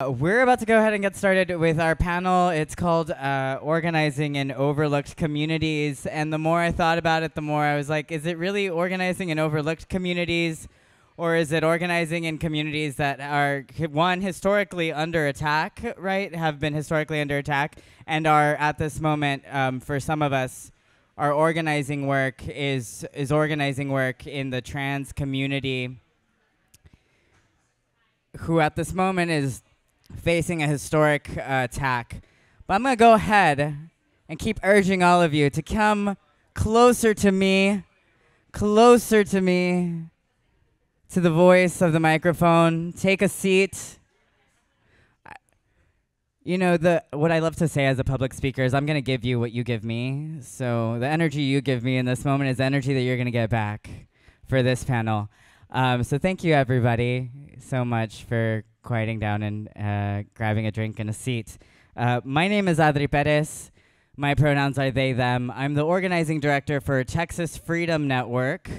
We're about to go ahead and get started with our panel. It's called Organizing in Overlooked Communities. And the more I thought about it, the more I was like, is it really organizing in overlooked communities? Or is it organizing in communities that are, one, historically under attack, right? Have been historically under attack and are at this moment, for some of us, our organizing work is organizing work in the trans community, who at this moment is facing a historic attack. But I'm going to go ahead and keep urging all of you to come closer to me, to the voice of the microphone. Take a seat. You know, what I love to say as a public speaker is I'm going to give you what you give me. So the energy you give me in this moment is energy that you're going to get back for this panel. So thank you, everybody, so much for quieting down and grabbing a drink and a seat. My name is Adri Perez. My pronouns are they, them. I'm the organizing director for Texas Freedom Network.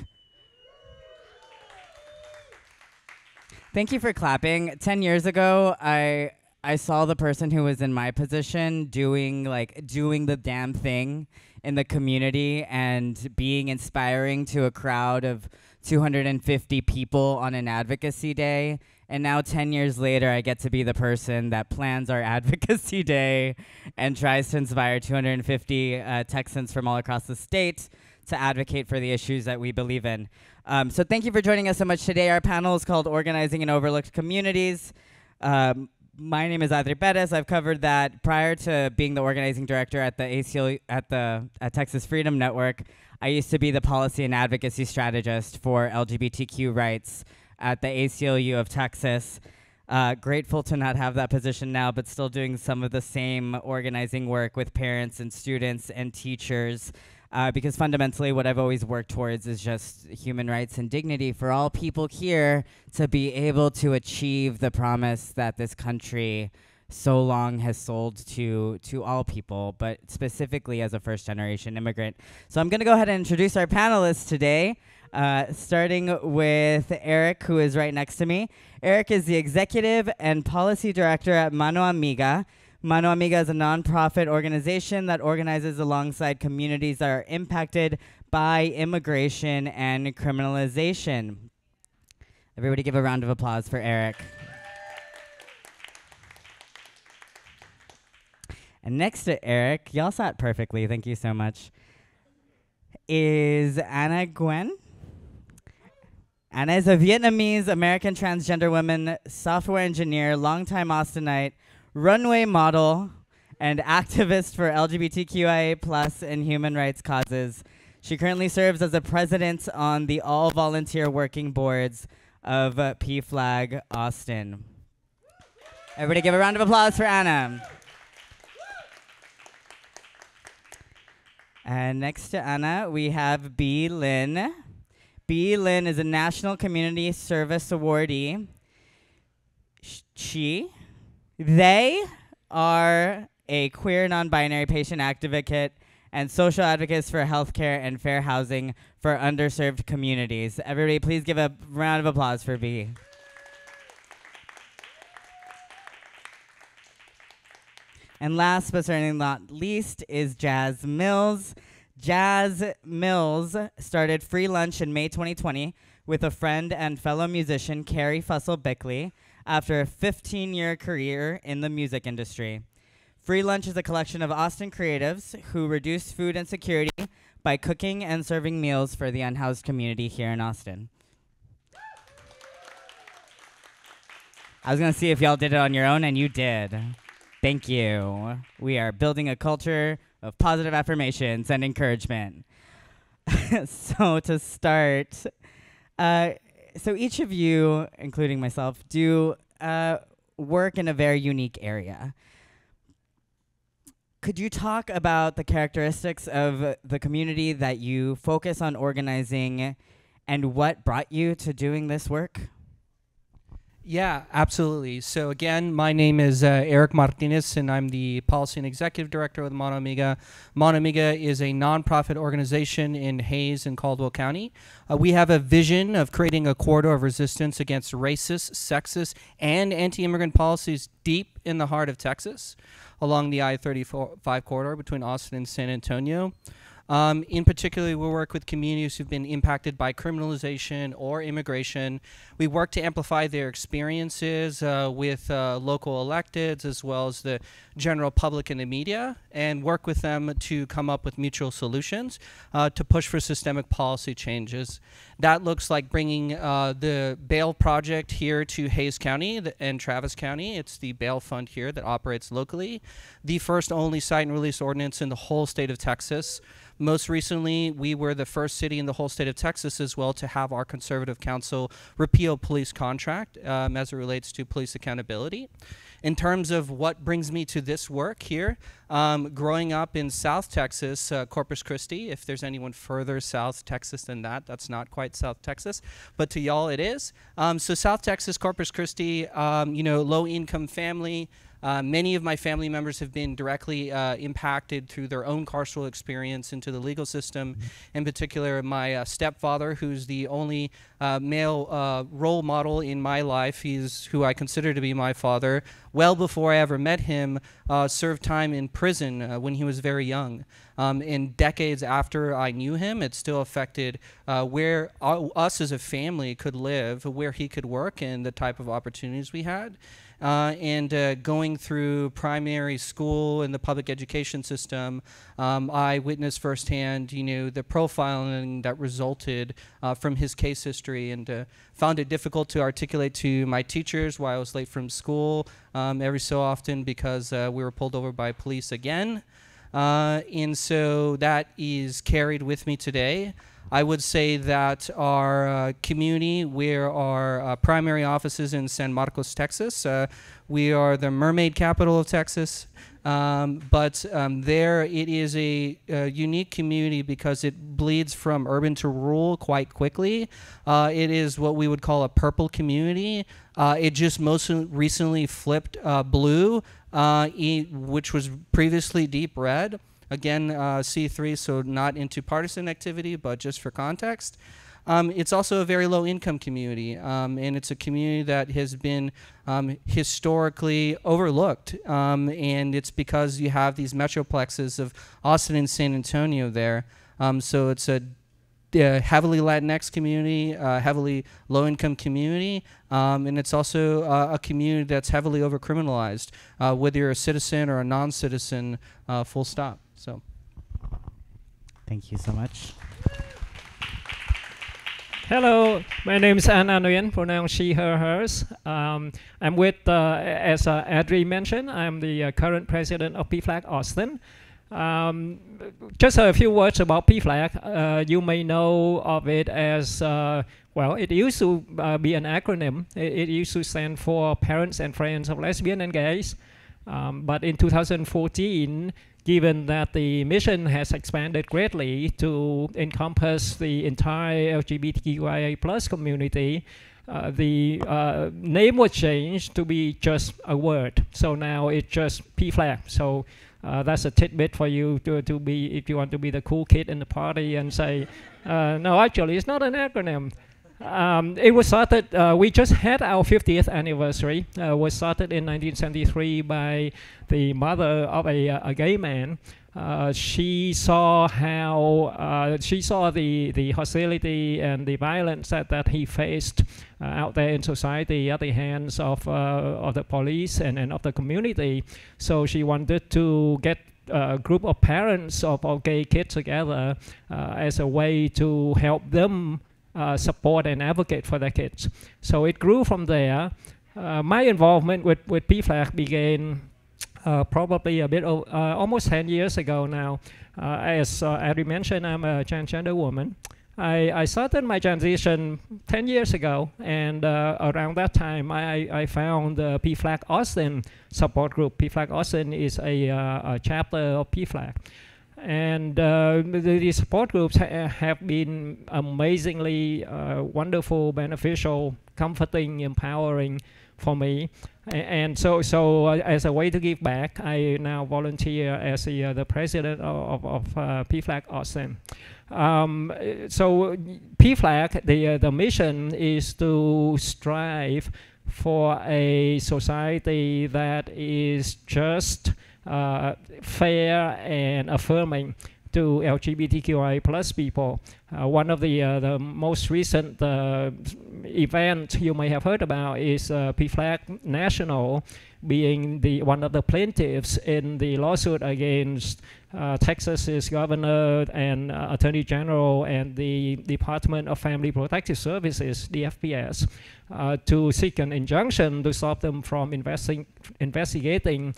Thank you for clapping. 10 years ago, I saw the person who was in my position doing the damn thing in the community and being inspiring to a crowd of 250 people on an advocacy day. And now 10 years later, I get to be the person that plans our advocacy day and tries to inspire 250 Texans from all across the state to advocate for the issues that we believe in. So thank you for joining us so much today. Our panel is called Organizing in Overlooked Communities. My name is Adri Perez. I've covered that prior to being the organizing director at the ACLU, at Texas Freedom Network. I used to be the policy and advocacy strategist for LGBTQ rights at the ACLU of Texas. Grateful to not have that position now, but still doing some of the same organizing work with parents and students and teachers, because fundamentally what I've always worked towards is just human rights and dignity for all people here to be able to achieve the promise that this country so long has sold to all people, but specifically as a first-generation immigrant. So I'm going to go ahead and introduce our panelists today, starting with Eric, who is right next to me. Eric is the executive and policy director at Mano Amiga. Mano Amiga is a nonprofit organization that organizes alongside communities that are impacted by immigration and criminalization. Everybody give a round of applause for Eric. And next to Eric, y'all sat perfectly, thank you so much, is Anna Nguyen. Anna is a Vietnamese-American transgender woman, software engineer, longtime Austinite, runway model, and activist for LGBTQIA+ and human rights causes. She currently serves as a president on the all-volunteer working boards of PFLAG Austin. Everybody give a round of applause for Anna. And next to Anna, we have B. Lynn. B. Lynn is a National Community Service awardee. They are a queer non-binary patient advocate and social advocates for healthcare and fair housing for underserved communities. Everybody, please give a round of applause for B. And last but certainly not least is Jazz Mills. Jazz Mills started Free Lunch in May 2020 with a friend and fellow musician, Carrie Fussell-Bickley, after a 15-year career in the music industry. Free Lunch is a collection of Austin creatives who reduce food insecurity by cooking and serving meals for the unhoused community here in Austin. I was going to see if y'all did it on your own, and you did. Thank you. We are building a culture of positive affirmations and encouragement. So to start, so each of you, including myself, do work in a very unique area. Could you talk about the characteristics of the community that you focus on organizing and what brought you to doing this work? Yeah, absolutely. So again, my name is Eric Martinez, and I'm the Policy and Executive Director with Mano Amiga. Mano Amiga is a nonprofit organization in Hays and Caldwell County. We have a vision of creating a corridor of resistance against racist, sexist, and anti-immigrant policies deep in the heart of Texas, along the I-35 corridor between Austin and San Antonio. In particular, we work with communities who've been impacted by criminalization or immigration. We work to amplify their experiences with local electeds as well as the general public and the media, and work with them to come up with mutual solutions to push for systemic policy changes. That looks like bringing the bail project here to Hays County and Travis County. It's the bail fund here that operates locally. The first only cite and release ordinance in the whole state of Texas. Most recently, we were the first city in the whole state of Texas as well to have our conservative council repeal police contract as it relates to police accountability. In terms of what brings me to this work here, growing up in South Texas, Corpus Christi, if there's anyone further South Texas than that, that's not quite South Texas, but to y'all it is. So South Texas, Corpus Christi, low-income family. Many of my family members have been directly impacted through their own carceral experience into the legal system. In particular, my stepfather, who's the only male role model in my life, he's who I consider to be my father, well before I ever met him, served time in prison when he was very young. And decades after I knew him, it still affected where us as a family could live, where he could work, and the type of opportunities we had. Going through primary school and the public education system, I witnessed firsthand, the profiling that resulted from his case history, and found it difficult to articulate to my teachers why I was late from school every so often because we were pulled over by police again. And so that is carried with me today. I would say that our community, where our primary office is in San Marcos, Texas. We are the mermaid capital of Texas. But there it is a unique community because it bleeds from urban to rural quite quickly. It is what we would call a purple community. It just most recently flipped blue, which was previously deep red. Again, C3, so not into partisan activity, but just for context. It's also a very low-income community, and it's a community that has been historically overlooked, and it's because you have these metroplexes of Austin and San Antonio there. So it's a heavily Latinx community, heavily low-income community, and it's also a community that's heavily over-criminalized, whether you're a citizen or a non-citizen, full stop. So, Thank you so much. Hello, my name is Anna Nguyen, pronounced she, her, hers. I'm with, as Adri mentioned, I'm the current president of PFLAG Austin. Just a few words about PFLAG. You may know of it as, well, it used to be an acronym. It used to stand for Parents and Friends of Lesbian and Gays. But in 2014, given that the mission has expanded greatly to encompass the entire LGBTQIA+ community, the name was changed to be just a word. So now it's just PFLAG. So that's a tidbit for you to be, if you want to be the cool kid in the party and say, no, actually, it's not an acronym. It was started, we just had our 50th anniversary. Was started in 1973 by the mother of a gay man. She saw how, she saw the hostility and the violence that he faced out there in society at the hands of the police and of the community. So she wanted to get a group of parents of gay kids together as a way to help them support and advocate for their kids. So it grew from there. My involvement with PFLAG began probably a bit almost 10 years ago now. As Adri mentioned, I'm a transgender woman. I started my transition 10 years ago, and around that time I found the PFLAG Austin support group. PFLAG Austin is a chapter of PFLAG. And the support groups have been amazingly wonderful, beneficial, comforting, empowering for me. And so as a way to give back, I now volunteer as the president of PFLAG Austin. So PFLAG, the mission is to strive for a society that is just, fair and affirming to LGBTQI plus people. One of the most recent events you may have heard about is PFLAG National being one of the plaintiffs in the lawsuit against Texas's governor and attorney general and the Department of Family Protective Services, the FPS, to seek an injunction to stop them from investigating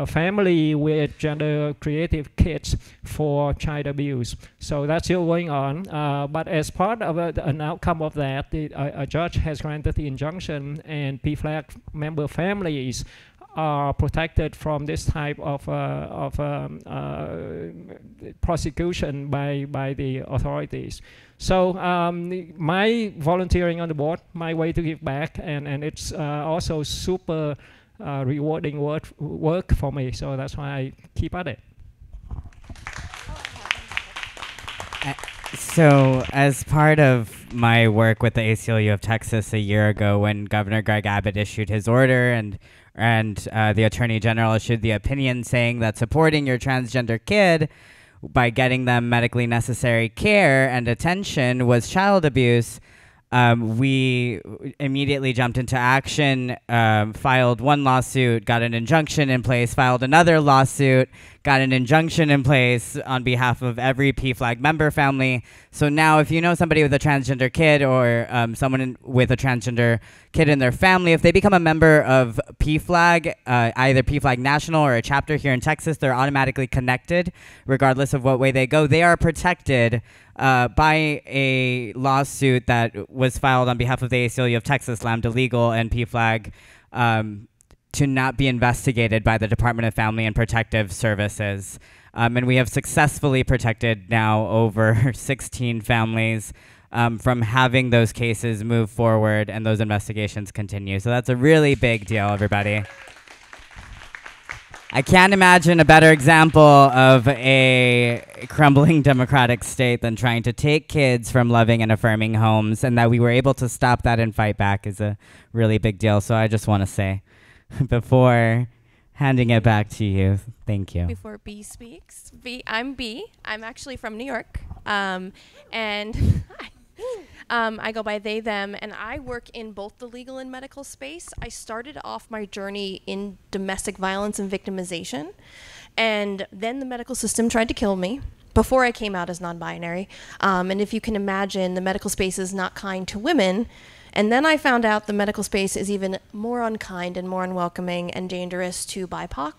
family with gender creative kids for child abuse. So that's still going on. But as part of an outcome of that, a judge has granted the injunction, and PFLAG member families are protected from this type of prosecution by the authorities. So my volunteering on the board, my way to give back, and it's also super rewarding work for me. So that's why I keep at it. So as part of my work with the ACLU of Texas a year ago, when Governor Greg Abbott issued his order and the Attorney General issued the opinion saying that supporting your transgender kid by getting them medically necessary care and attention was child abuse, we immediately jumped into action, filed one lawsuit, got an injunction in place, filed another lawsuit, got an injunction in place on behalf of every PFLAG member family. So now if you know somebody with a transgender kid or someone with a transgender kid in their family, if they become a member of PFLAG, either PFLAG National or a chapter here in Texas, they're automatically connected regardless of what way they go. They are protected by a lawsuit that was filed on behalf of the ACLU of Texas, Lambda Legal, and PFLAG to not be investigated by the Department of Family and Protective Services. And we have successfully protected now over 16 families from having those cases move forward and those investigations continue. So that's a really big deal, everybody. I can't imagine a better example of a crumbling democratic state than trying to take kids from loving and affirming homes, and that we were able to stop that and fight back is a really big deal. So I just want to say, before handing it back to you, thank you. Before B speaks, I'm B. I'm actually from New York, and I go by they, them, and I work in both the legal and medical space. I started off my journey in domestic violence and victimization, and then the medical system tried to kill me before I came out as non-binary. And if you can imagine, the medical space is not kind to women. And then I found out the medical space is even more unkind and more unwelcoming and dangerous to BIPOC,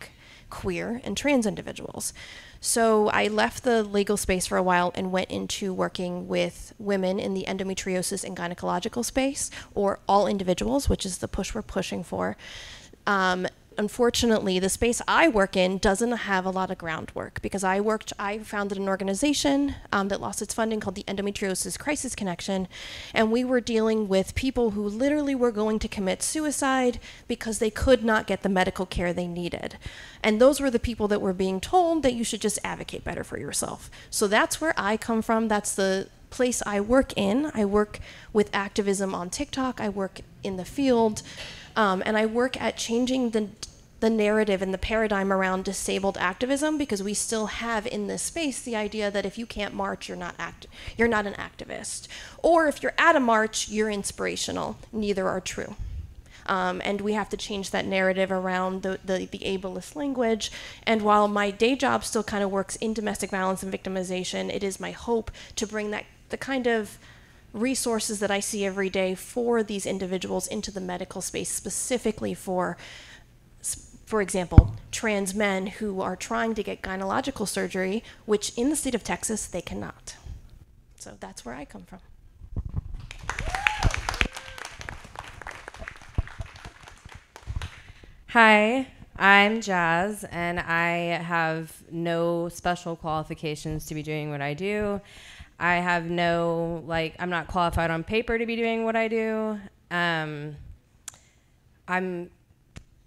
queer, and trans individuals. So I left the legal space for a while and went into working with women in the endometriosis and gynecological space, or all individuals, which is the push we're pushing for. Unfortunately, the space I work in doesn't have a lot of groundwork because I founded an organization that lost its funding called the Endometriosis Crisis Connection, and we were dealing with people who literally were going to commit suicide because they could not get the medical care they needed. And those were the people that were being told that you should just advocate better for yourself. So that's where I come from. That's the place I work in. I work with activism on TikTok. I work in the field. And I work at changing the narrative and the paradigm around disabled activism, because we still have in this space the idea that if you can't march, you're not an activist. Or if you're at a march, you're inspirational. Neither are true. And we have to change that narrative around the ableist language. And while my day job still kind of works in domestic violence and victimization, it is my hope to bring the kind of resources that I see every day for these individuals into the medical space, specifically for example, trans men who are trying to get gynecological surgery, which in the state of Texas, they cannot. So that's where I come from. Hi, I'm Jazz, and I have no special qualifications to be doing what I do. I have no, I'm not qualified on paper to be doing what I do. I'm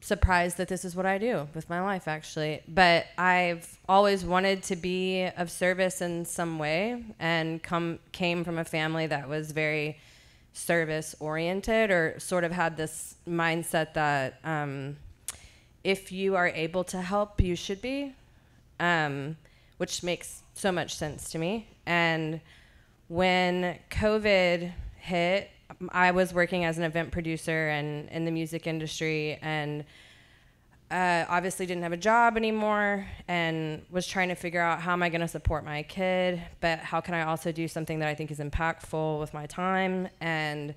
surprised that this is what I do with my life, actually. But I've always wanted to be of service in some way, and came from a family that was very service-oriented, or sort of had this mindset that if you are able to help, you should be, which makes so much sense to me. And when COVID hit, I was working as an event producer and in the music industry, and obviously didn't have a job anymore, and was trying to figure out, how am I going to support my kid, but how can I also do something that I think is impactful with my time, and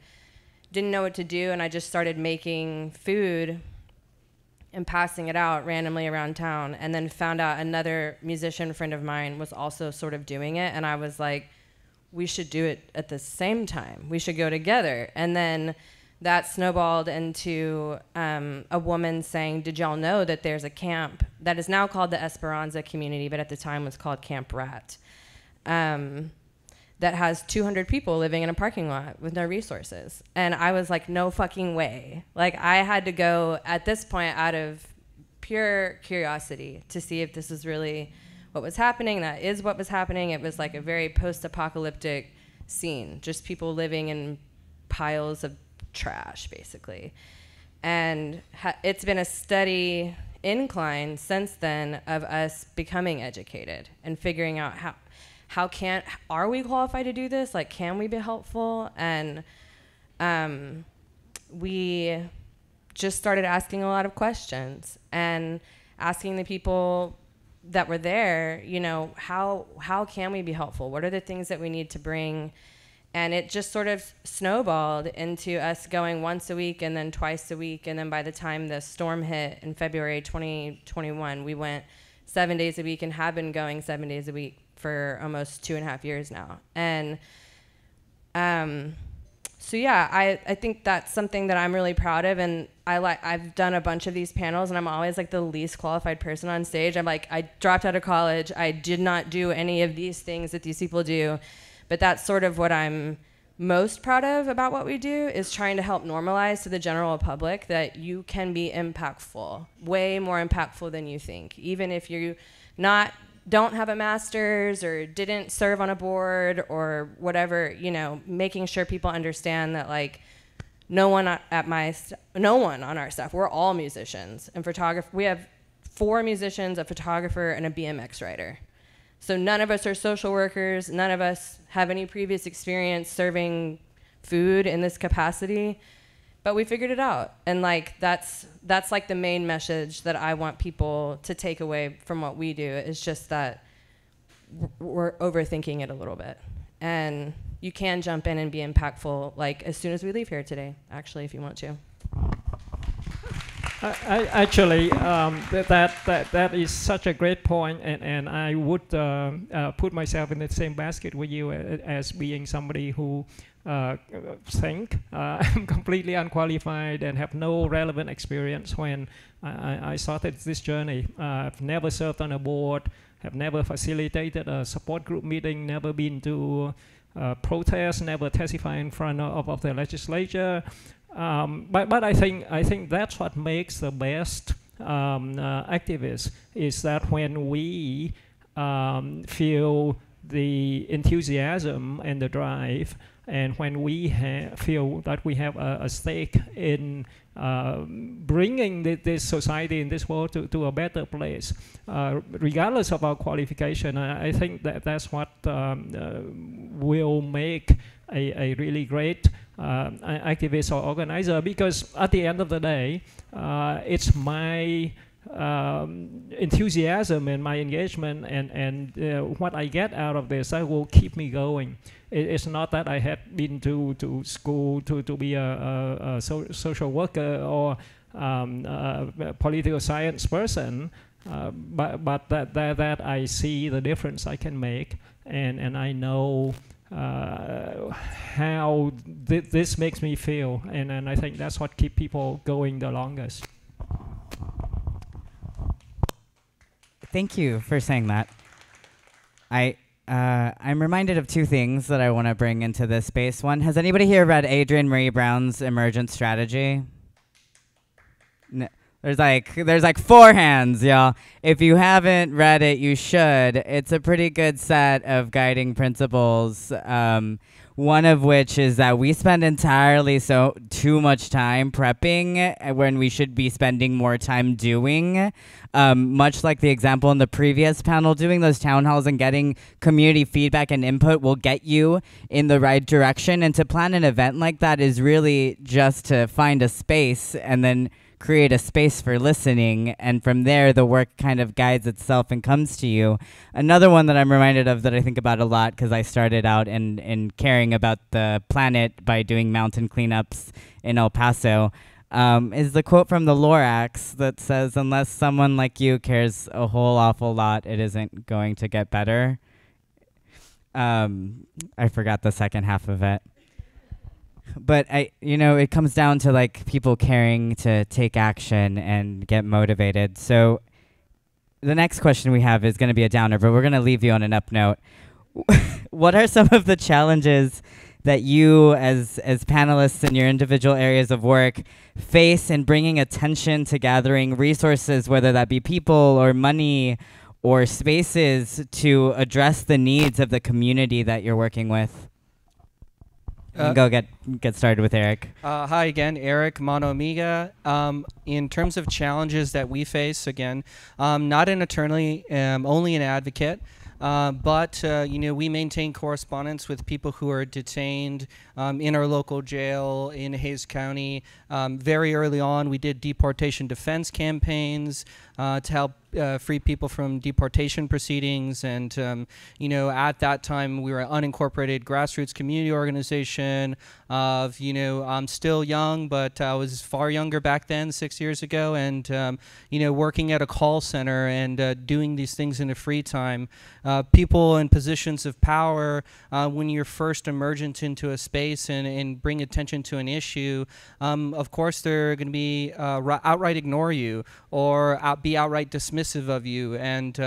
didn't know what to do. And I just started making food and passing it out randomly around town, and then found out another musician friend of mine was also sort of doing it, and I was like, we should do it at the same time. We should go together. And then that snowballed into a woman saying, did y'all know that there's a camp that is now called the Esperanza community, but at the time was called Camp Rat, that has 200 people living in a parking lot with no resources. And I was like, no fucking way. Like, I had to go at this point out of pure curiosity to see if this was really what was happening. That is what was happening. It was like a very post-apocalyptic scene, just people living in piles of trash, basically. And it's been a steady incline since then of us becoming educated and figuring out are we qualified to do this? Like, can we be helpful? And we just started asking a lot of questions and asking the people that were there, you know, how can we be helpful? What are the things that we need to bring? And it just sort of snowballed into us going once a week and then twice a week. And then by the time the storm hit in February 2021, we went 7 days a week and have been going 7 days a week for almost 2.5 years now. And so yeah, I think that's something that I'm really proud of. And I've done a bunch of these panels, and I'm always like the least qualified person on stage. I'm like, I dropped out of college. I did not do any of these things that these people do. But that's sort of what I'm most proud of about what we do, is trying to help normalize to the general public that you can be impactful, way more impactful than you think. Even if you don't have a master's or didn't serve on a board or whatever, you know, making sure people understand that, like, no one on our staff, we're all musicians and photographers. We have 4 musicians, a photographer, and a BMX rider. So none of us are social workers. None of us have any previous experience serving food in this capacity, but we figured it out. And like, that's like the main message that I want people to take away from what we do, is just that we're overthinking it a little bit. And you can jump in and be impactful, like, as soon as we leave here today, actually, if you want to. Actually, that is such a great point, and I would put myself in the same basket with you as being somebody who think I'm completely unqualified and have no relevant experience when I started this journey. I've never served on a board, have never facilitated a support group meeting, never been to protests, never testified in front of the legislature. But I think that's what makes the best activists, is that when we feel the enthusiasm and the drive, and when we feel that we have a stake in bringing this society and this world to a better place, regardless of our qualification, I think that's what will make a really great activist or organizer, because at the end of the day, it's my enthusiasm and my engagement and what I get out of this that will keep me going. It's not that I had been to school to be a social worker or a political science person, but that I see the difference I can make, and I know how this makes me feel, and I think that's what keeps people going the longest. Thank you for saying that. I'm reminded of two things that I want to bring into this space. One, has anybody here read Adrienne Marie Brown's Emergent Strategy? No. There's like 4 hands, y'all. If you haven't read it, you should. It's a pretty good set of guiding principles. One of which is that we spend entirely too much time prepping when we should be spending more time doing. Much like the example in the previous panel, doing those town halls and getting community feedback and input will get you in the right direction. And to plan an event like that is really just to find a space and then create a space for listening, and from there the work kind of guides itself and comes to you. Another one that I'm reminded of that I think about a lot, because I started out in caring about the planet by doing mountain cleanups in El Paso, is the quote from the Lorax that says, unless someone like you cares a whole awful lot, it isn't going to get better. I forgot the second half of it. But it comes down to like people caring to take action and get motivated. So the next question we have is going to be a downer, but we're going to leave you on an up note. What are some of the challenges that you as panelists in your individual areas of work face in bringing attention to gathering resources, whether that be people or money or spaces, to address the needs of the community that you're working with? Go get started with Eric. Hi again, Eric, Mono Amiga. In terms of challenges that we face, again, not an attorney, only an advocate. But we maintain correspondence with people who are detained in our local jail in Hays County. Very early on, we did deportation defense campaigns to help free people from deportation proceedings. And, at that time, we were an unincorporated grassroots community organization of, I'm still young, but I was far younger back then, 6 years ago, and, working at a call center and doing these things in the free time. People in positions of power, when you're first emergent into a space and bring attention to an issue, of course they're going to be outright ignore you or be outright dismissive of you. And,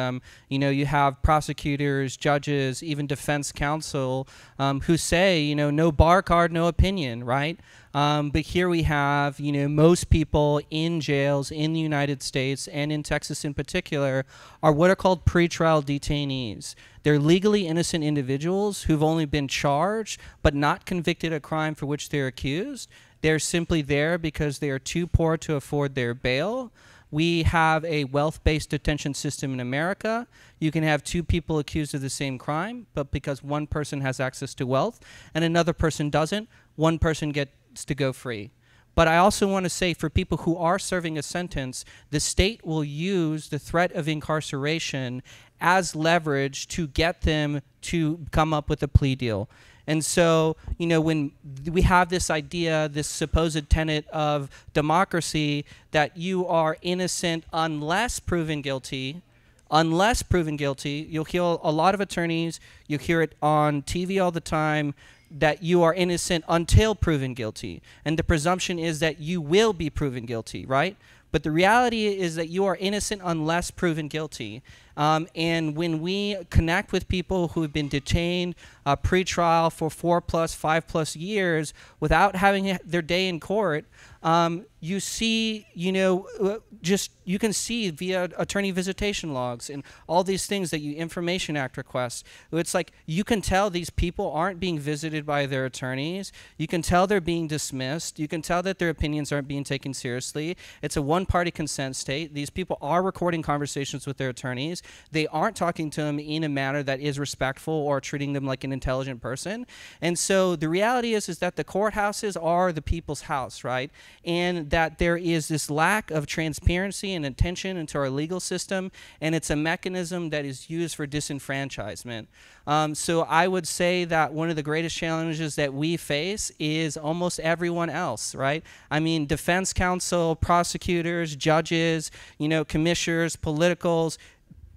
you have prosecutors, judges, even defense counsel who say, no bar card, no opinion, right? But here we have, most people in jails in the United States and in Texas in particular are what are called pretrial detainees. They're legally innocent individuals who've only been charged but not convicted of a crime for which they're accused. They're simply there because they are too poor to afford their bail. We have a wealth-based detention system in America. You can have 2 people accused of the same crime, but because one person has access to wealth and another person doesn't, one person gets to go free. But I also want to say, for people who are serving a sentence, the state will use the threat of incarceration as leverage to get them to come up with a plea deal. And so, when we have this idea, this supposed tenet of democracy, that you are innocent unless proven guilty, you'll hear a lot of attorneys, you hear it on TV all the time, that you are innocent until proven guilty. And the presumption is that you will be proven guilty, right? But the reality is that you are innocent unless proven guilty. And when we connect with people who have been detained pre-trial for 4+, 5+ years without having their day in court, you see, you can see via attorney visitation logs and all these things that Information Act requests. It's like you can tell these people aren't being visited by their attorneys. You can tell they're being dismissed. You can tell that their opinions aren't being taken seriously. It's a one-party consent state. These people are recording conversations with their attorneys. They aren't talking to them in a manner that is respectful or treating them like an intelligent person. And so the reality is that the courthouses are the people's house, right? And that there is this lack of transparency and attention into our legal system, and it's a mechanism that is used for disenfranchisement. So I would say that one of the greatest challenges that we face is almost everyone else, right? I mean, defense counsel, prosecutors, judges, commissioners, politicals,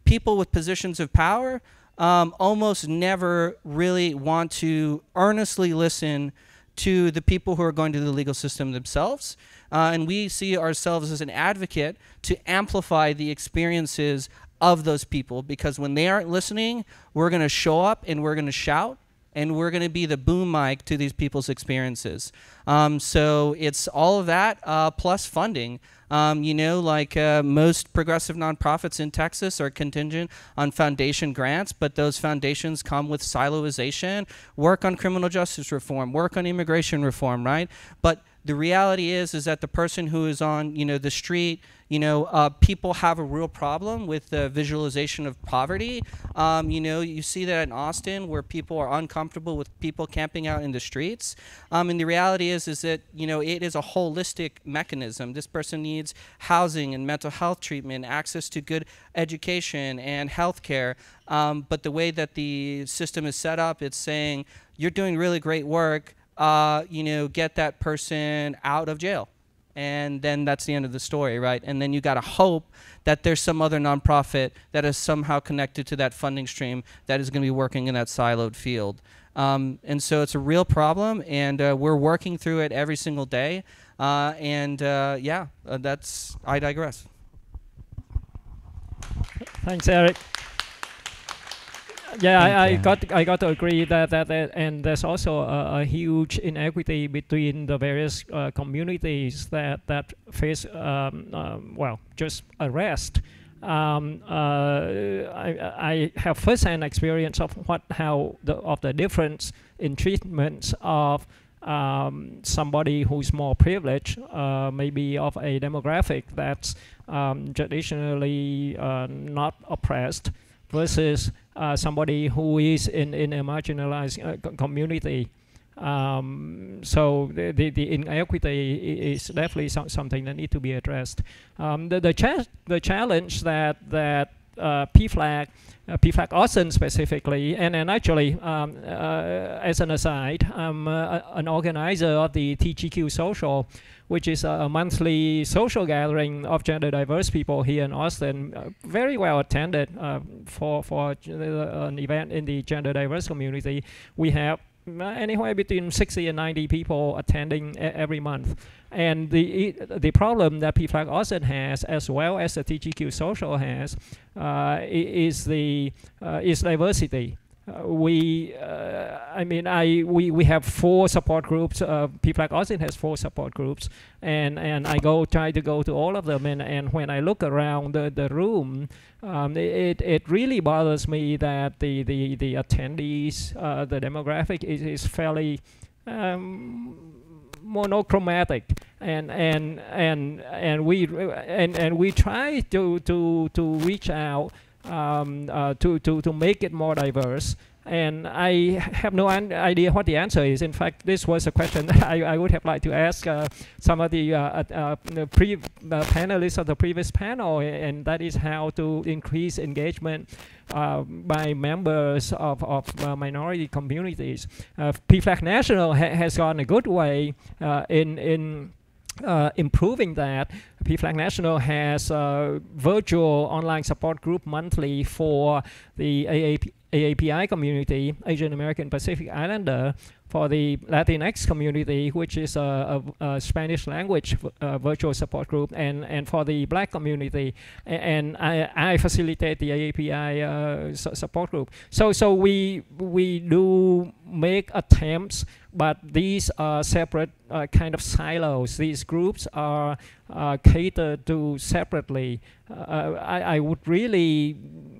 people with positions of power almost never really want to earnestly listen to the people who are going to the legal system themselves. And we see ourselves as an advocate to amplify the experiences of those people, because when they aren't listening, we're going to show up and we're going to shout, and we're going to be the boom mic to these people's experiences. So it's all of that plus funding. You know, like most progressive nonprofits in Texas are contingent on foundation grants, but those foundations come with siloization, work on criminal justice reform, work on immigration reform, right? But the reality is that the person who is on, you know, the street, you know, people have a real problem with the visualization of poverty. You know, you see that in Austin, where people are uncomfortable with people camping out in the streets. And the reality is that, you know, it is a holistic mechanism. This person needs housing and mental health treatment, access to good education and health care. But the way that the system is set up, it's saying, you're doing really great work, you know, get that person out of jail. And then that's the end of the story, right? And then you got to hope that there's some other nonprofit that is somehow connected to that funding stream that is going to be working in that siloed field. And so it's a real problem, and we're working through it every single day. Yeah, I digress. Thanks, Eric. Yeah, I got to agree that and there's also a huge inequity between the various communities that face well, just arrest. I have first-hand experience of the difference in treatments of somebody who's more privileged, maybe of a demographic that's traditionally not oppressed, versus somebody who is in a marginalized community. So the inequity is definitely something that needs to be addressed. The challenge that PFLAG Austin specifically, and actually, as an aside, I'm an organizer of the TGQ Social, which is a monthly social gathering of gender diverse people here in Austin, very well attended for an event in the gender diverse community. We have anywhere between 60 and 90 people attending every month. And the problem that PFLAG Austin has, as well as the TGQ Social has, is diversity. We have 4 support groups. PFLAG Austin has 4 support groups, and I try to go to all of them. And when I look around the room, it really bothers me that the attendees, the demographic is fairly monochromatic, and we try to reach out to make it more diverse. And I have no idea what the answer is. In fact, this was a question that I would have liked to ask some of the panelists of the previous panel, and that is how to increase engagement by members of minority communities. PFLAG National has gone a good way in improving that. PFLAG National has a virtual online support group monthly for the AAPI community, Asian American Pacific Islander, for the Latinx community, which is a Spanish language virtual support group, and for the Black community, and I facilitate the AAPI support group. So we do make attempts, but these are separate kind of silos. These groups are catered to separately. I would really,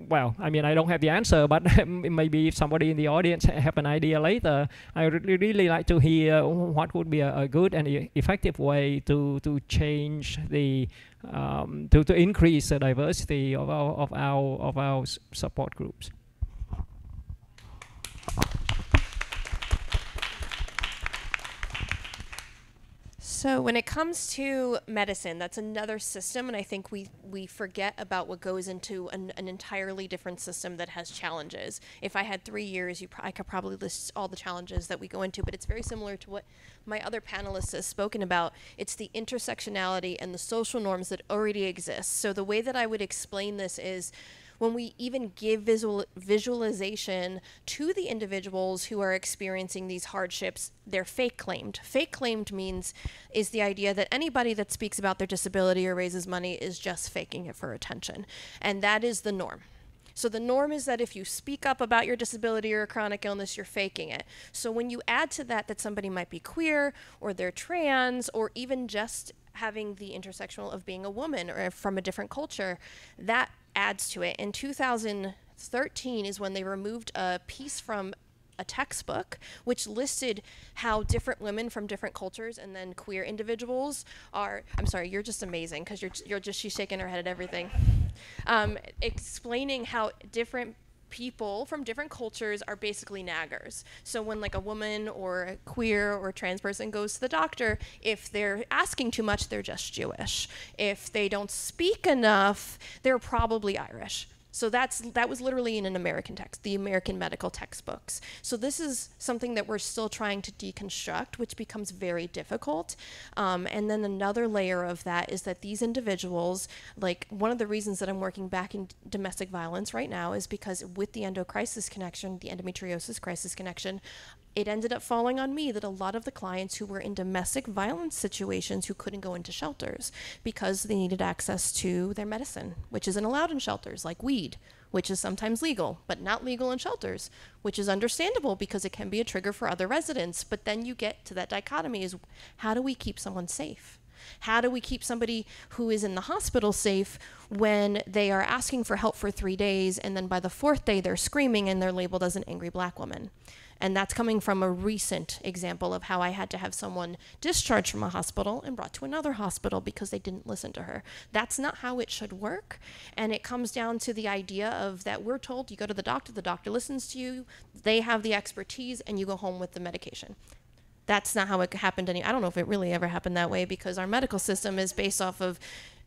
well, I mean, I don't have the answer, but maybe if somebody in the audience have an idea later, I would really like to hear what would be a good and effective way to change the to increase the diversity of our support groups. So when it comes to medicine, that's another system, and I think we forget about what goes into an entirely different system that has challenges. If I had 3 years, I could probably list all the challenges that we go into, but it's very similar to what my other panelists have spoken about. It's the intersectionality and the social norms that already exist. So the way that I would explain this is, when we even give visualization to the individuals who are experiencing these hardships, they're fake claimed. Fake claimed is the idea that anybody that speaks about their disability or raises money is just faking it for attention. And that is the norm. So the norm is that if you speak up about your disability or a chronic illness, you're faking it. So when you add to that somebody might be queer or they're trans or even just having the intersectional of being a woman or from a different culture, that adds to it. In 2013 is when they removed a piece from a textbook which listed how different women from different cultures and then queer individuals are, I'm sorry, you're just amazing because she's shaking her head at everything, explaining how different people from different cultures are basically naggers. So when like a woman or a queer or trans person goes to the doctor, if they're asking too much, they're just Jewish. If they don't speak enough, they're probably Irish. So that was literally in an American text, the American medical textbooks. So this is something that we're still trying to deconstruct, which becomes very difficult. And then another layer of that is that these individuals, like one of the reasons that I'm working back in domestic violence right now is because with the endocrisis connection, the endometriosis crisis connection, it ended up falling on me that a lot of the clients who were in domestic violence situations who couldn't go into shelters because they needed access to their medicine, which isn't allowed in shelters, like weed, which is sometimes legal, but not legal in shelters, which is understandable because it can be a trigger for other residents. But then you get to that dichotomy is how do we keep someone safe? How do we keep somebody who is in the hospital safe when they are asking for help for 3 days and then by the 4th day they're screaming and they're labeled as an angry black woman? And that's coming from a recent example of how I had to have someone discharged from a hospital and brought to another hospital because they didn't listen to her. That's not how it should work. And it comes down to the idea of that we're told you go to the doctor listens to you, they have the expertise, and you go home with the medication. That's not how it happened. I don't know if it really ever happened that way because our medical system is based off of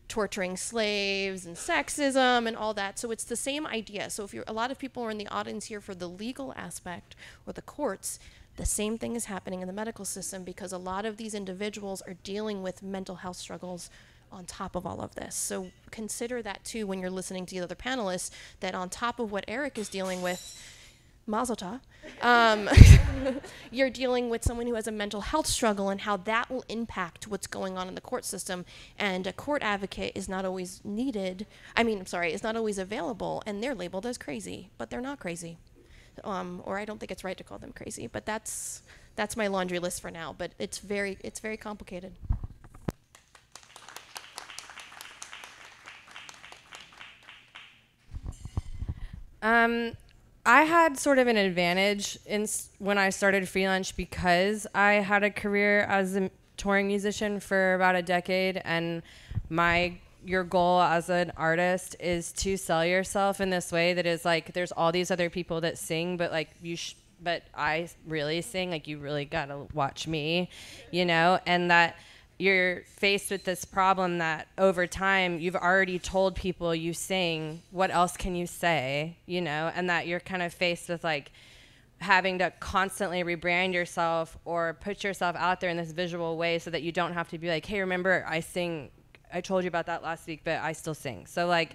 torturing slaves and sexism and all that. So it's the same idea. So if a lot of people are in the audience here for the legal aspect or the courts, the same thing is happening in the medical system because a lot of these individuals are dealing with mental health struggles on top of all of this. So consider that too when you're listening to the other panelists, that on top of what Eric is dealing with, Mazel tov, you're dealing with someone who has a mental health struggle and how that will impact what's going on in the court system. And a court advocate is not always is not always available, and they're labeled as crazy, but they're not crazy. Or I don't think it's right to call them crazy, but that's my laundry list for now, but it's very complicated. I had sort of an advantage when I started freelance because I had a career as a touring musician for about a decade, and your goal as an artist is to sell yourself in this way that is like there's all these other people that sing, but like but I really sing, like you really gotta watch me, and that you're faced with this problem that over time you've already told people you sing, what else can you say, and that you're kind of faced with like having to constantly rebrand yourself or put yourself out there in this visual way so that you don't have to be like, hey, remember I sing, I told you about that last week, but I still sing. So like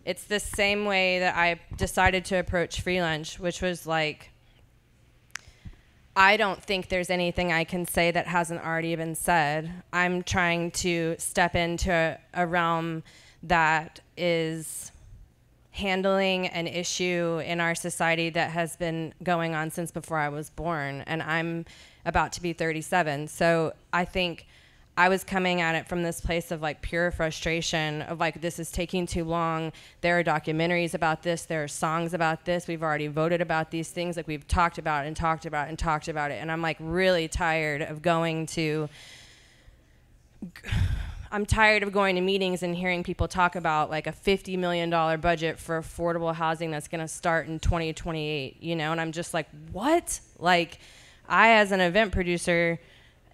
it's the same way that I decided to approach freelance, which was like, I don't think there's anything I can say that hasn't already been said. I'm trying to step into a realm that is handling an issue in our society that has been going on since before I was born, and I'm about to be 37. So I think I was coming at it from this place of like pure frustration of like, this is taking too long. There are documentaries about this. There are songs about this. We've already voted about these things. Like we've talked about it and talked about it and talked about it. And I'm like really tired of going to meetings and hearing people talk about like a $50 million budget for affordable housing that's going to start in 2028, and I'm just like, what? Like I, as an event producer,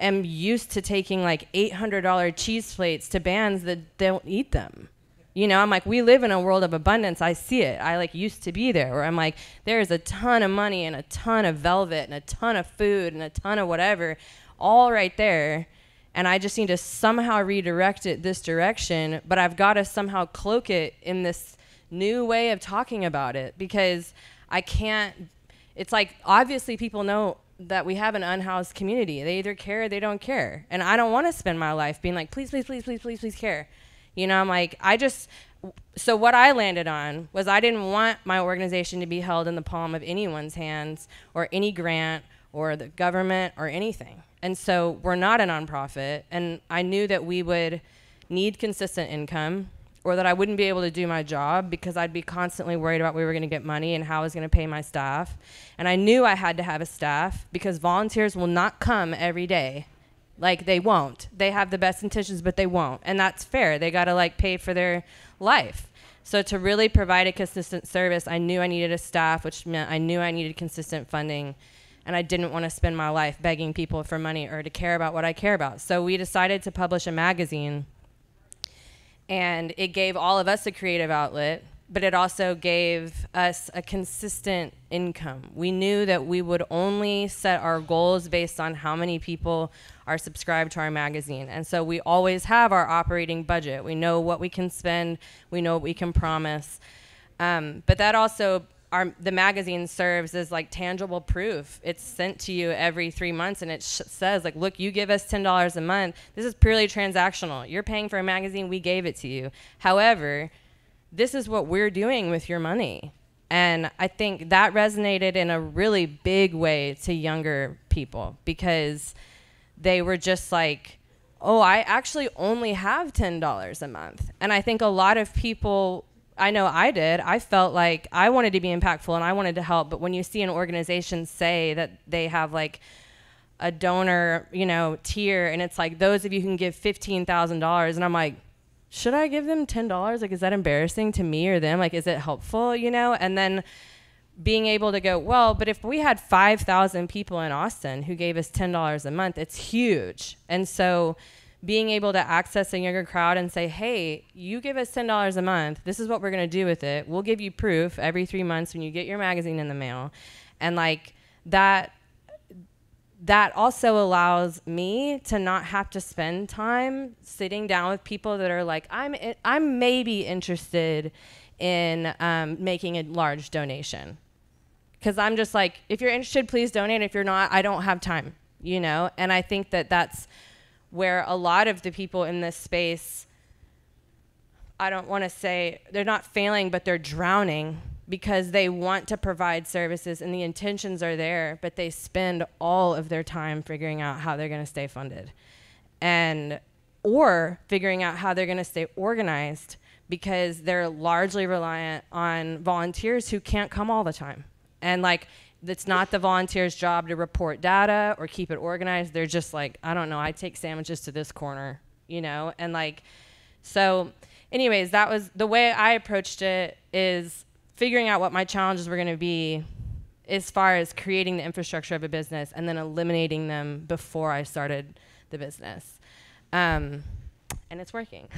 am used to taking like $800 cheese plates to bands that don't eat them. I'm like, we live in a world of abundance. I see it. I like used to be there where I'm like, there's a ton of money and a ton of velvet and a ton of food and a ton of whatever all right there. And I just need to somehow redirect it this direction, but I've got to somehow cloak it in this new way of talking about it, because I can't, it's like, obviously people know that we have an unhoused community. They either care or they don't care. And I don't want to spend my life being like, please, please, please, please, please, please care. You know, I'm like, so what I landed on was I didn't want my organization to be held in the palm of anyone's hands or any grant or the government or anything. And so we're not a nonprofit. And I knew that we would need consistent income, or that I wouldn't be able to do my job because I'd be constantly worried about where we were gonna get money and how I was gonna pay my staff. And I knew I had to have a staff because volunteers will not come every day. Like, they won't. They have the best intentions, but they won't. And that's fair. They gotta like pay for their life. So to really provide a consistent service, I knew I needed a staff, which meant I knew I needed consistent funding. And I didn't want to spend my life begging people for money or to care about what I care about. So we decided to publish a magazine. And it gave all of us a creative outlet, but it also gave us a consistent income. We knew that we would only set our goals based on how many people are subscribed to our magazine. And so we always have our operating budget. We know what we can spend. We know what we can promise. But that also, the magazine serves as like tangible proof. It's sent to you every 3 months, and it says like, look, you give us $10 a month. This is purely transactional. You're paying for a magazine, we gave it to you. However, this is what we're doing with your money. And I think that resonated in a really big way to younger people, because they were just like, oh, I actually only have $10 a month. And I think a lot of people, I know I did. I felt like I wanted to be impactful and I wanted to help. But when you see an organization say that they have like a donor, you know, tier, and it's like, those of you who can give $15,000, and I'm like, should I give them $10? Like, is that embarrassing to me or them? Like, is it helpful, you know? And then being able to go, well, but if we had 5,000 people in Austin who gave us $10 a month, it's huge. And so being able to access a younger crowd and say, hey, you give us $10 a month, this is what we're gonna do with it. We'll give you proof every 3 months when you get your magazine in the mail. And like that also allows me to not have to spend time sitting down with people that are like, I'm maybe interested in making a large donation. Because I'm just like, if you're interested, please donate. If you're not, I don't have time, you know? And I think that that's where a lot of the people in this space, I don't want to say they're not failing, but they're drowning, because they want to provide services and the intentions are there, but they spend all of their time figuring out how they're going to stay funded, or figuring out how they're going to stay organized, because they're largely reliant on volunteers who can't come all the time. And like, it's not the volunteer's job to report data or keep it organized. They're just like, I don't know, I take sandwiches to this corner, you know? And like, so anyways, that was the way I approached it, is figuring out what my challenges were gonna be as far as creating the infrastructure of a business and then eliminating them before I started the business. And it's working.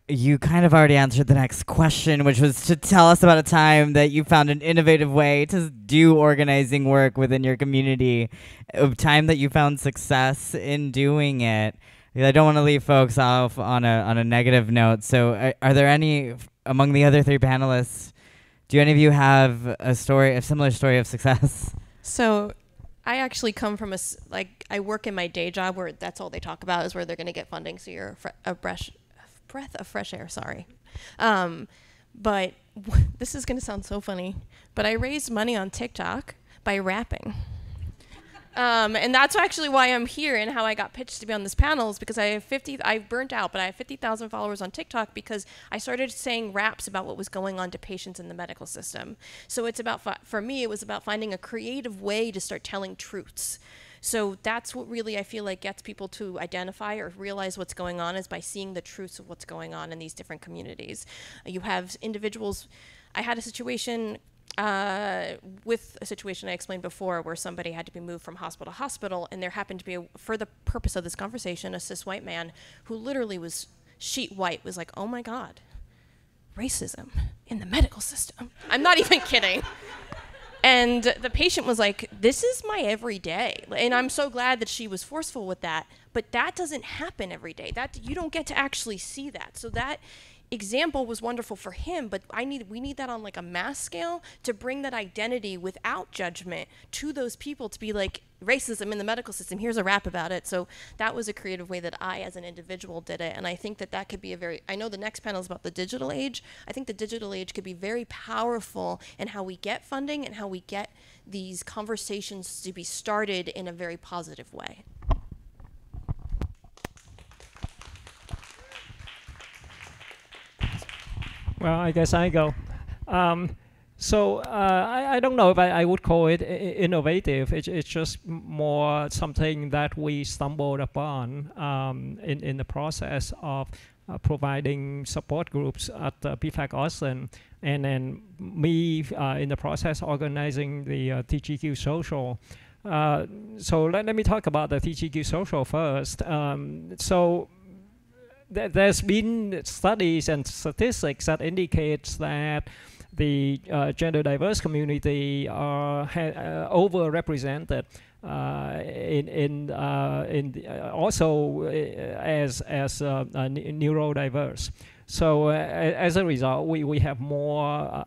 You kind of already answered the next question, which was to tell us about a time that you found an innovative way to do organizing work within your community, a time that you found success in doing it. I don't want to leave folks off on a negative note. So are there any, among the other three panelists, do any of you have a similar story of success? So I actually come from I work in my day job where that's all they talk about is where they're going to get funding. So you're a breath of fresh air, sorry. But this is going to sound so funny, but I raised money on TikTok by rapping. And that's actually why I'm here and how I got pitched to be on this panel, is because I've burnt out, but I have 50,000 followers on TikTok because I started saying raps about what was going on to patients in the medical system. So it's about, for me, it was about finding a creative way to start telling truths. So that's what really I feel like gets people to identify or realize what's going on, is by seeing the truths of what's going on in these different communities. You have individuals, I had a situation with a situation I explained before where somebody had to be moved from hospital to hospital, and there happened to be, for the purpose of this conversation, a cis white man who literally was sheet white, was like, oh my God, racism in the medical system. I'm not even kidding. And the patient was like, this is my everyday. And I'm so glad that she was forceful with that. But that doesn't happen every day. That you don't get to actually see that. So that example was wonderful for him, but we need that on like a mass scale to bring that identity without judgment to those people, to be like, racism in the medical system, here's a rap about it. So that was a creative way that I as an individual did it, and I think that that could be I know the next panel is about the digital age. I think the digital age could be very powerful in how we get funding and how we get these conversations to be started in a very positive way. Well, I guess I go. So I don't know if I would call it innovative. It's just more something that we stumbled upon in the process of providing support groups at PFLAG Austin, and then me in the process organizing the TGQ Social. So let me talk about the TGQ Social first. There's been studies and statistics that indicates that the gender diverse community are overrepresented also as neurodiverse. So as a result, we have more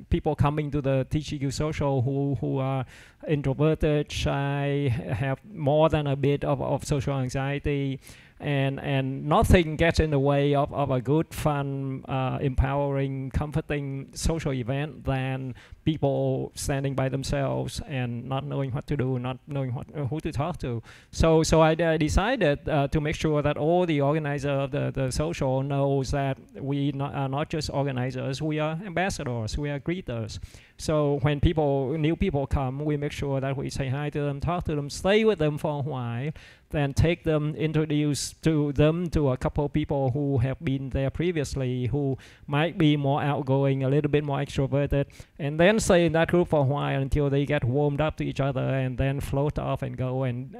people coming to the TGQ Social who are introverted, shy, have more than a bit of social anxiety, and nothing gets in the way of a good, fun, empowering, comforting social event than people standing by themselves and not knowing what to do, not knowing who to talk to. So I decided to make sure that all the organizer of the social knows that we are not just organizers, we are ambassadors, we are greeters. So when new people come, we make sure that we say hi to them, talk to them, stay with them for a while, then take them, introduce them to a couple of people who have been there previously, who might be more outgoing, a little bit more extroverted, and then stay in that group for a while until they get warmed up to each other, and then float off and go and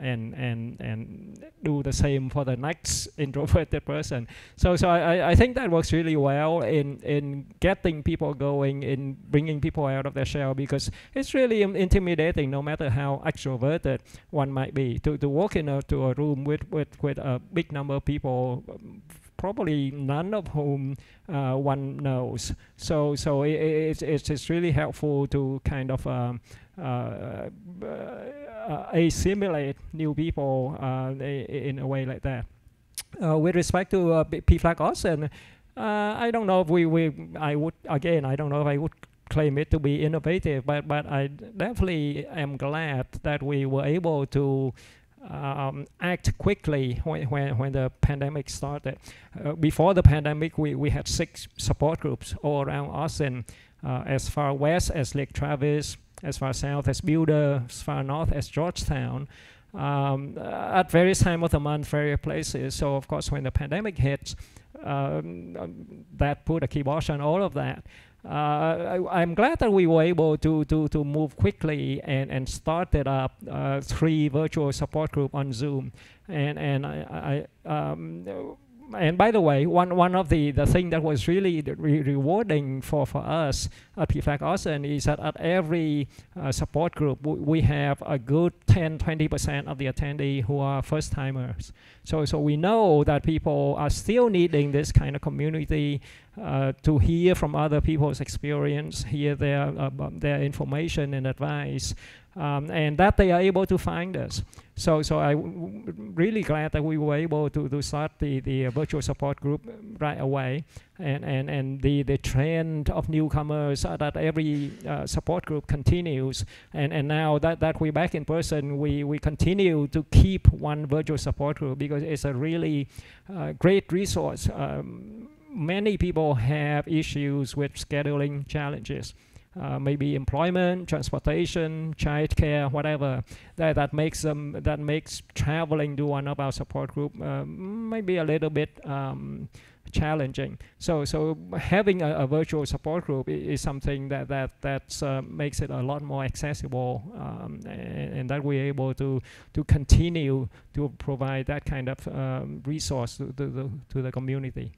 do the same for the next introverted person. So I think that works really well in getting people going, in bringing people out of their shell, because it's really intimidating, no matter how extroverted one might be, to walk into a room with a big number of people, probably none of whom one knows. So it's really helpful to kind of assimilate new people in a way like that. With respect to PFLAG Austin, I don't know if I don't know if I would claim it to be innovative, but I definitely am glad that we were able to act quickly when the pandemic started. Before the pandemic, we had 6 support groups all around Austin, as far west as Lake Travis, as far south as Boulder, as far north as Georgetown, at various times of the month, various places. So of course, when the pandemic hit, that put a kibosh on all of that. I'm glad that we were able to move quickly and started up 3 virtual support groups on Zoom, and by the way, one of the thing that was really rewarding for us at PFLAG Austin is that at every support group we have a good 10-20% of the attendees who are first timers. So we know that people are still needing this kind of community, to hear from other people's experience, hear their information and advice, and that they are able to find us. So I'm really glad that we were able to start the virtual support group right away, and the trend of newcomers that every support group continues, and now that we're back in person, we continue to keep one virtual support group because it's a really great resource. Many people have issues with scheduling challenges. Maybe employment, transportation, childcare, whatever that makes traveling to one of our support group maybe a little bit challenging. So having a virtual support group is something that makes it a lot more accessible, and that we're able to continue to provide that kind of resource to the community.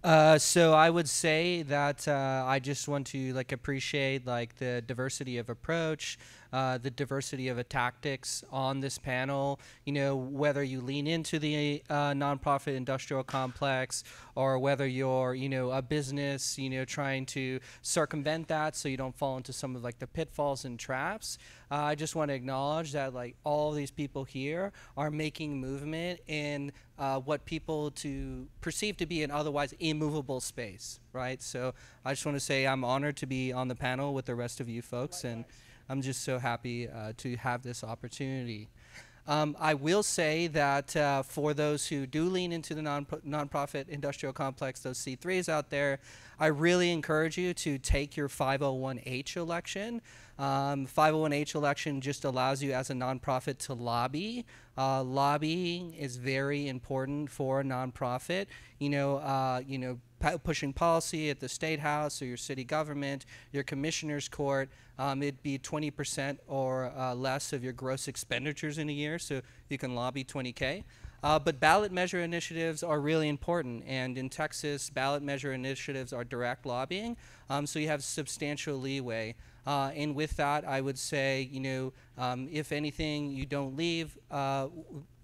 So I would say that I just want to appreciate the diversity of approach, the diversity of tactics on this panel. You know, whether you lean into the nonprofit industrial complex, or whether you're a business trying to circumvent that so you don't fall into some of the pitfalls and traps. I just want to acknowledge that all these people here are making movement in what people to perceive to be an otherwise immovable space, right? So I just want to say I'm honored to be on the panel with the rest of you folks, and I'm just so happy to have this opportunity. I will say that for those who do lean into the nonprofit industrial complex, those C3s out there, I really encourage you to take your 501H election. 501H election just allows you as a nonprofit to lobby. Lobbying is very important for a nonprofit. Pushing policy at the state house or your city government, your commissioner's court, it'd be 20% or less of your gross expenditures in a year, so you can lobby 20K. But ballot measure initiatives are really important, and in Texas, ballot measure initiatives are direct lobbying, so you have substantial leeway. And with that, I would say, if anything, you don't leave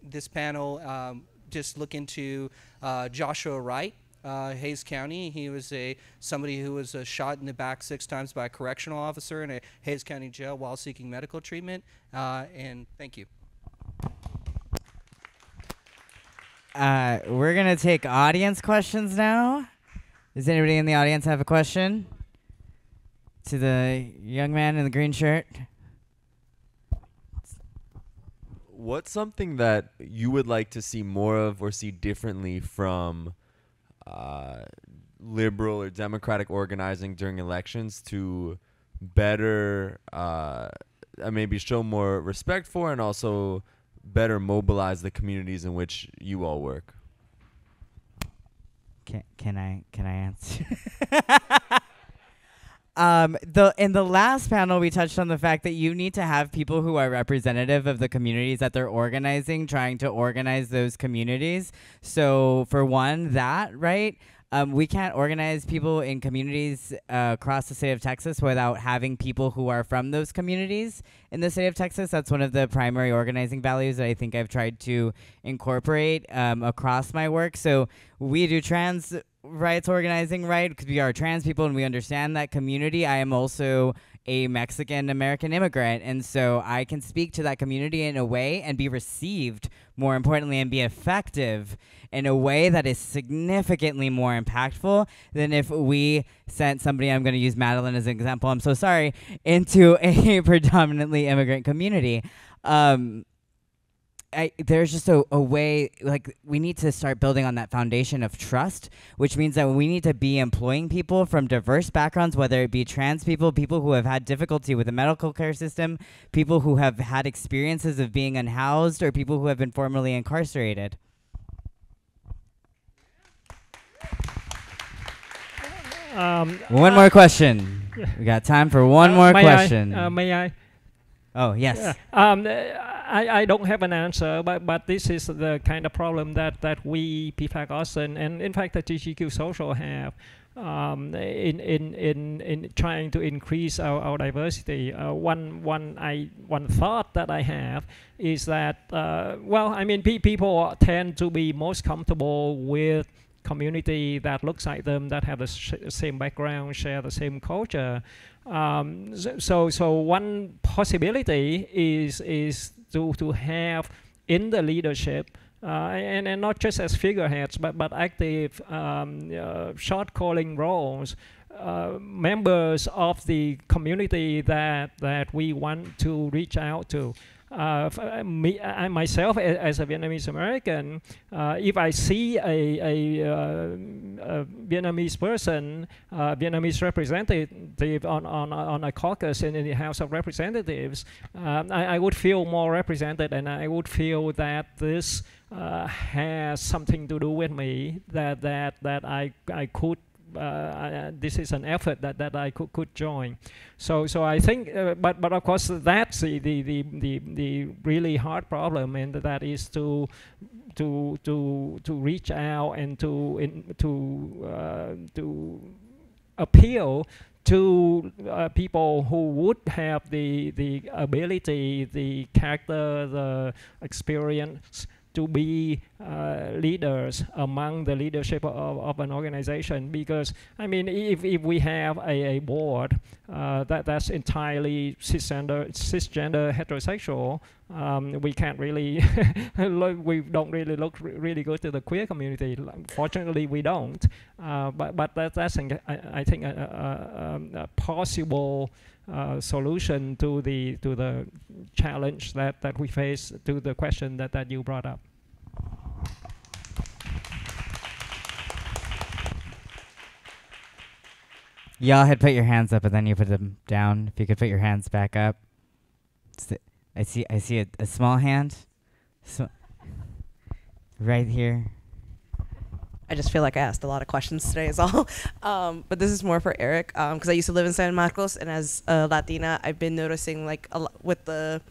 this panel, just look into Joshua Wright, Hays County. He was somebody who was shot in the back 6 times by a correctional officer in a Hays County jail while seeking medical treatment. And thank you. We're going to take audience questions now. Does anybody in the audience have a question? To the young man in the green shirt. What's something that you would like to see more of or see differently from liberal or democratic organizing during elections to better maybe show more respect for and also better mobilize the communities in which you all work? Can I answer? In the last panel, we touched on the fact that you need to have people who are representative of the communities that they're organizing, trying to organize those communities. So for one, right? We can't organize people in communities across the state of Texas without having people who are from those communities in the state of Texas. That's one of the primary organizing values that I think I've tried to incorporate across my work. So we do trans rights organizing, right? Because we are trans people and we understand that community. I am also a Mexican American immigrant, and so I can speak to that community in a way and be received, more importantly, and be effective in a way that is significantly more impactful than if we sent somebody, I'm going to use Madeline as an example, I'm so sorry, into a predominantly immigrant community. There's just a way, we need to start building on that foundation of trust, which means that we need to be employing people from diverse backgrounds, whether it be trans people, people who have had difficulty with the medical care system, people who have had experiences of being unhoused, or people who have been formerly incarcerated. One more question. We got time for one more question. May I? Oh, yes. Yeah. I don't have an answer, but this is the kind of problem that we, PFLAG Austin, and in fact the TGQ Social have in trying to increase our diversity. One thought that I have is that, people tend to be most comfortable with community that looks like them, that have the same background, share the same culture. So one possibility is to have in the leadership, and not just as figureheads, but active shot calling roles, members of the community that we want to reach out to. I myself, as a Vietnamese American, if I see a Vietnamese person, Vietnamese representative on a caucus in the House of Representatives, I would feel more represented, and I would feel that this has something to do with me, that I could this is an effort that I could join. So I think, but of course that's the really hard problem, and that is to reach out and to appeal to people who would have the ability, the character, the experience to be leaders among the leadership of an organization. Because I mean, if we have a board that's entirely cisgender heterosexual, we can't really we don't really look really good to the queer community. Fortunately, we don't. But that's I think a possible solution to the challenge that we face, to the question that you brought up. Y'all had put your hands up and then you put them down. If you could put your hands back up. I see a small hand. Right here. I just feel like I asked a lot of questions today is all. But this is more for Eric, because I used to live in San Marcos, and as a Latina, I've been noticing like with a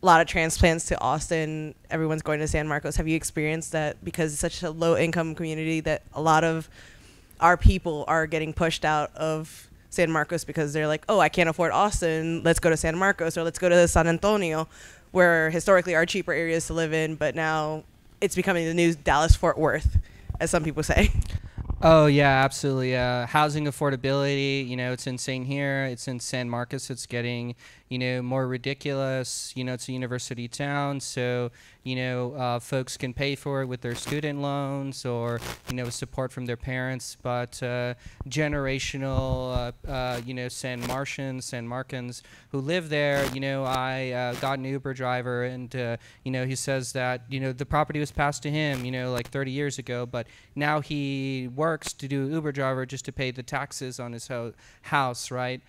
lot of transplants to Austin, everyone's going to San Marcos. Have you experienced that, because it's such a low income community, that a lot of our people are getting pushed out of San Marcos because they're like, oh, I can't afford Austin, let's go to San Marcos, or let's go to San Antonio, where historically are cheaper areas to live in, but now it's becoming the new Dallas-Fort Worth, as some people say. Oh yeah, absolutely. Housing affordability, it's insane here. It's in San Marcos. It's getting, more ridiculous. It's a university town, so folks can pay for it with their student loans or support from their parents. But generational, San Marcans who live there. I got an Uber driver, and he says that the property was passed to him, like 30 years ago, but now he works to do Uber driver just to pay the taxes on his house, right?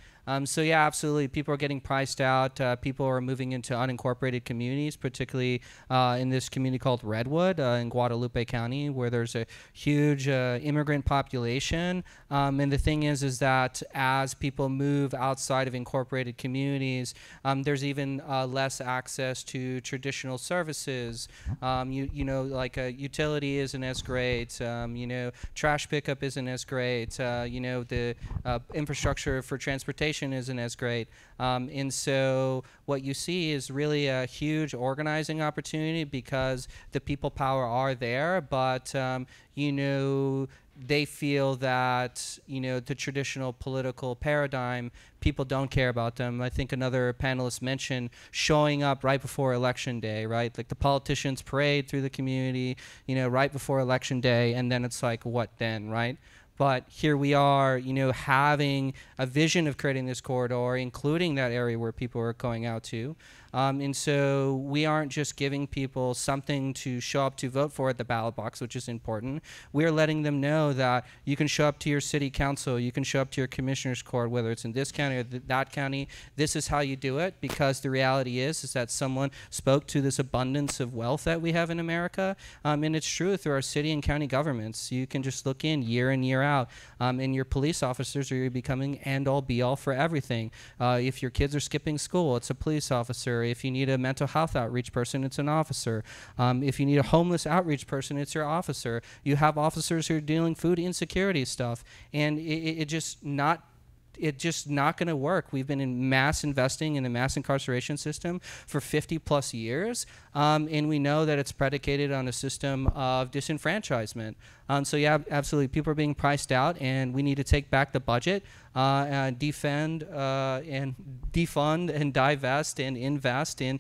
So yeah, absolutely. People are getting priced out. People are moving into unincorporated communities, particularly in this community called Redwood in Guadalupe County, where there's a huge immigrant population. And the thing is that as people move outside of incorporated communities, there's even less access to traditional services. Like utility isn't as great. Trash pickup isn't as great. The infrastructure for transportation isn't as great. And so what you see is really a huge organizing opportunity, because the people power are there, but they feel that the traditional political paradigm, people don't care about them. I think another panelist mentioned showing up right before election day, right? Like the politicians parade through the community, right before election day, and then it's like, what then, right? But here we are, having a vision of creating this corridor, including that area where people are going out to. And so we aren't just giving people something to show up to vote for at the ballot box, which is important. We're letting them know that you can show up to your city council, you can show up to your commissioner's court, whether it's in this county or that county. This is how you do it, because the reality is that someone spoke to this abundance of wealth that we have in America. And it's true through our city and county governments. You can just look in year out, and your police officers are becoming end-all be-all for everything. If your kids are skipping school, it's a police officer. If you need a mental health outreach person, it's an officer. If you need a homeless outreach person, it's your officer. You have officers who are dealing food insecurity stuff, and it's just not going to work. We've been in mass investing in the mass incarceration system for 50 plus years, and we know that it's predicated on a system of disenfranchisement. So yeah, absolutely, people are being priced out, and we need to take back the budget, defund and divest and invest in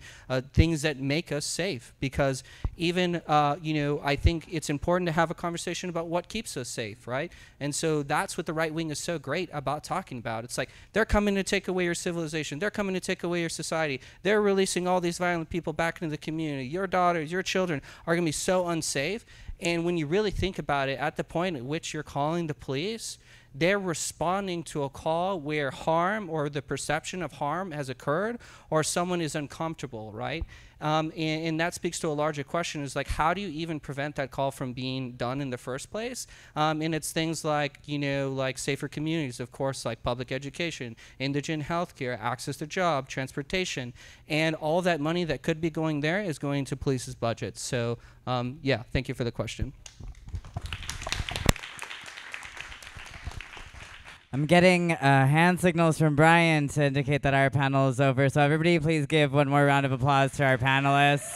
things that make us safe. Because even I think it's important to have a conversation about what keeps us safe, right? And so that's what the right wing is so great about talking about. It's like, they're coming to take away your civilization, they're coming to take away your society, they're releasing all these violent people back into the community, your daughters, your children are going to be so unsafe. And when you really think about it, at the point at which you're calling the police, they're responding to a call where harm or the perception of harm has occurred or someone is uncomfortable, right? And that speaks to a larger question, is like, how do you even prevent that call from being done in the first place? And it's things like, you know, like safer communities, of course, like public education, indigent healthcare, access to job, transportation, and all that money that could be going there is going to police's budgets. So yeah, thank you for the question. I'm getting hand signals from Brian to indicate that our panel is over. So everybody please give one more round of applause to our panelists.